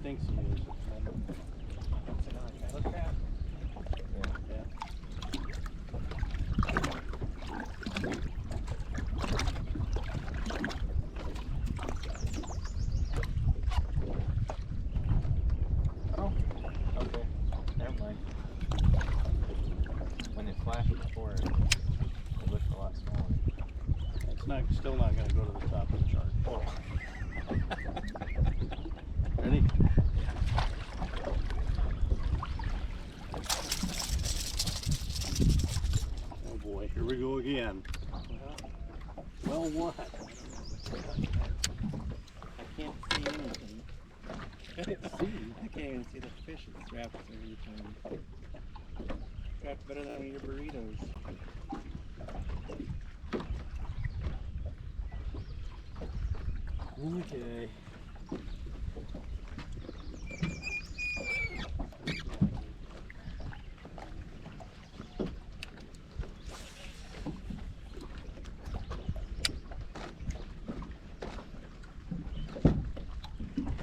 thinks he is at the moment. Look at. Yeah. Oh, okay. Never mind. When it flashed before, it looked a lot smaller. It's not still not going to go to the top of the chart. Oh. Ready? Oh boy, here we go again. Well, what? I can't see anything. I I can't even see the fish it traps every time. Traps better than one of your burritos. Okay.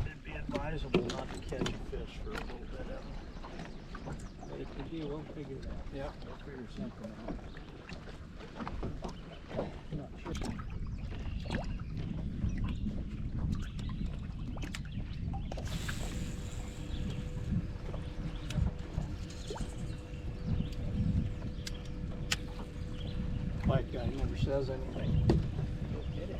It'd be advisable not to catch a fish for a little bit, Evan. But if we do, we'll figure it out. Yep, we'll figure something out. Not sure. White guy never says anything. Go get it.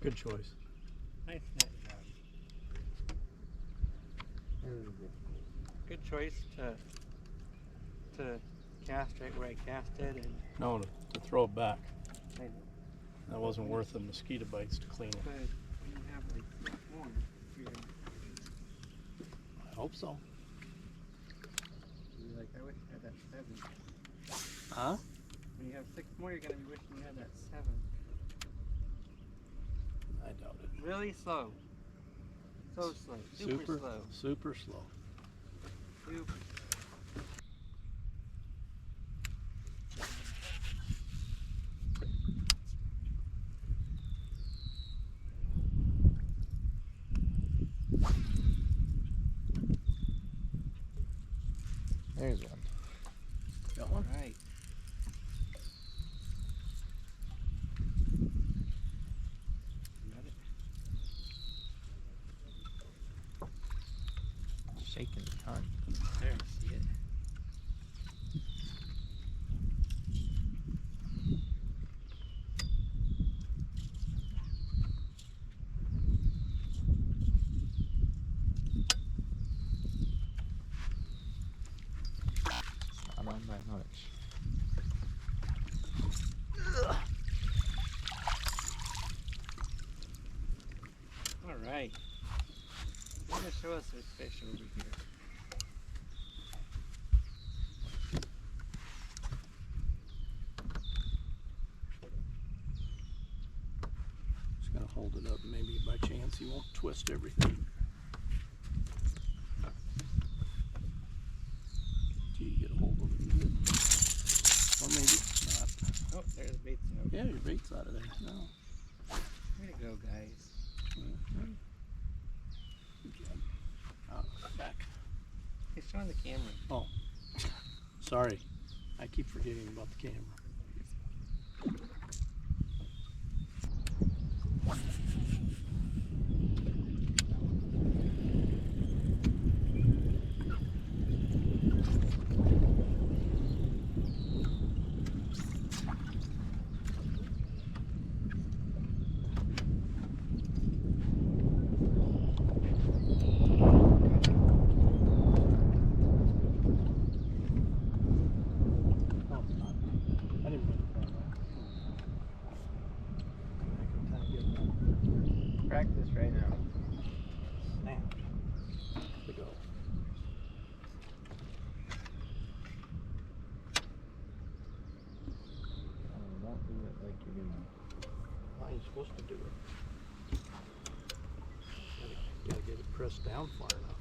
Good choice. Nice net job. Good choice to cast right where I casted, and No, to throw it back. I That wasn't worth the mosquito bites to clean it. could when you have like 6 more. You're I hope so. like, I wish I had that 7. Huh? When you have 6 more, you're gonna be wishing you had that 7. I doubt it. Really slow. So slow. Super slow. Super slow. Super. There's one. Got one? Right. Got it. Shaking a ton. There, I see it. Not on that much. All right. I'm gonna show us this fish over here. it up. Maybe by chance he won't twist everything. Till you get a hold of it good. Or maybe it's not. Oh, there's the bait's out. Yeah, your bait's out of there. No. Way to go, guys. Good job. Back. He's showing the camera. Oh, sorry. I keep forgetting about the camera. No, it's not. I didn't mean it that way. I can kind of get Practice right now. that snapped. To go. Don't do it like you're doing. How you supposed to do it? Gotta get it pressed down far enough.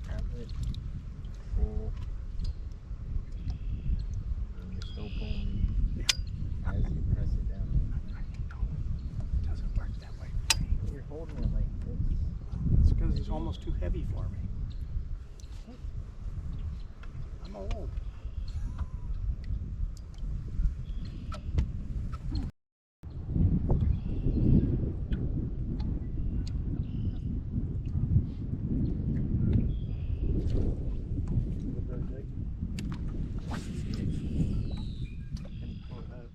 Grab it, pull, and you're still pulling as you press it down. It doesn't work that way. You're holding it like this. It's because it's almost too heavy for me. I'm old. And pull it up.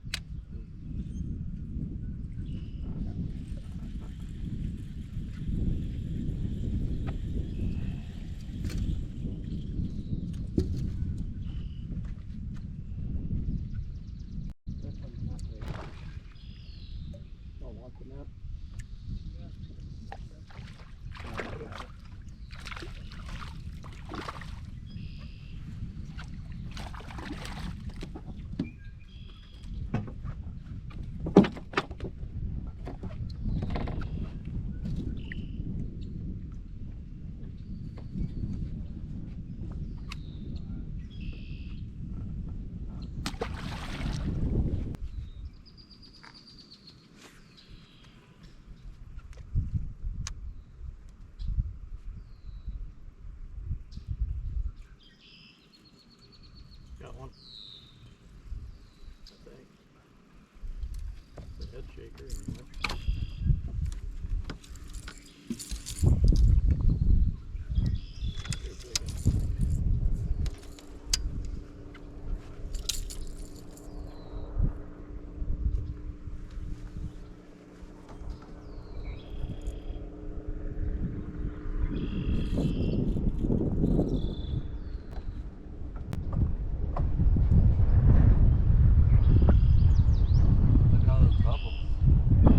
This one's not very Oh, want the map? Got one. I think. It's a head shaker anyway. They're big enough. Look at all those bubbles.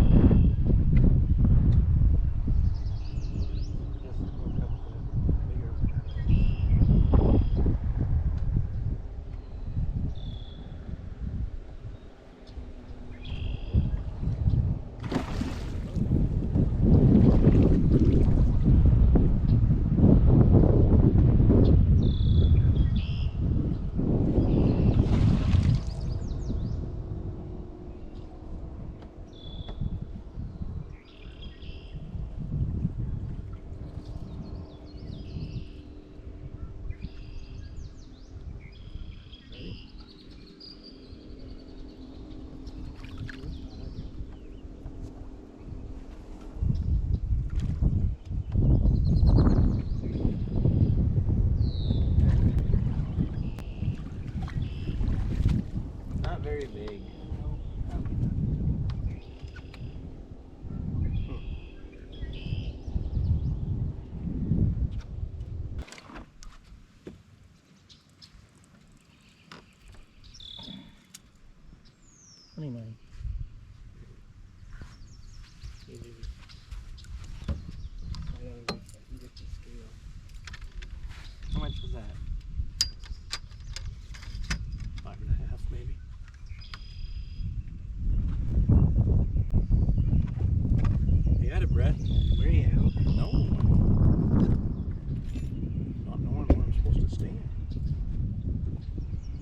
the stand?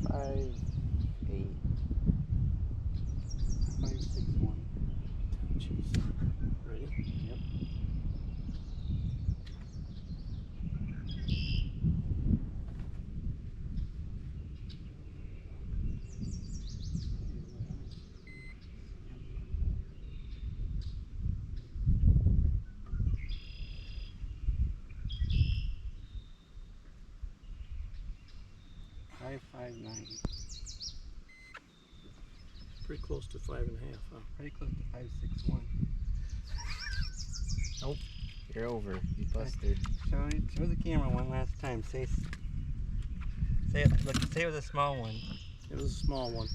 5'8". 561. Jeez. Ready? Yep. Five 9. Pretty close to 5.5, huh? Pretty close to 561. You're over. You busted. Show the camera one last time. Say it. Look. Say it was a small one. It was a small one.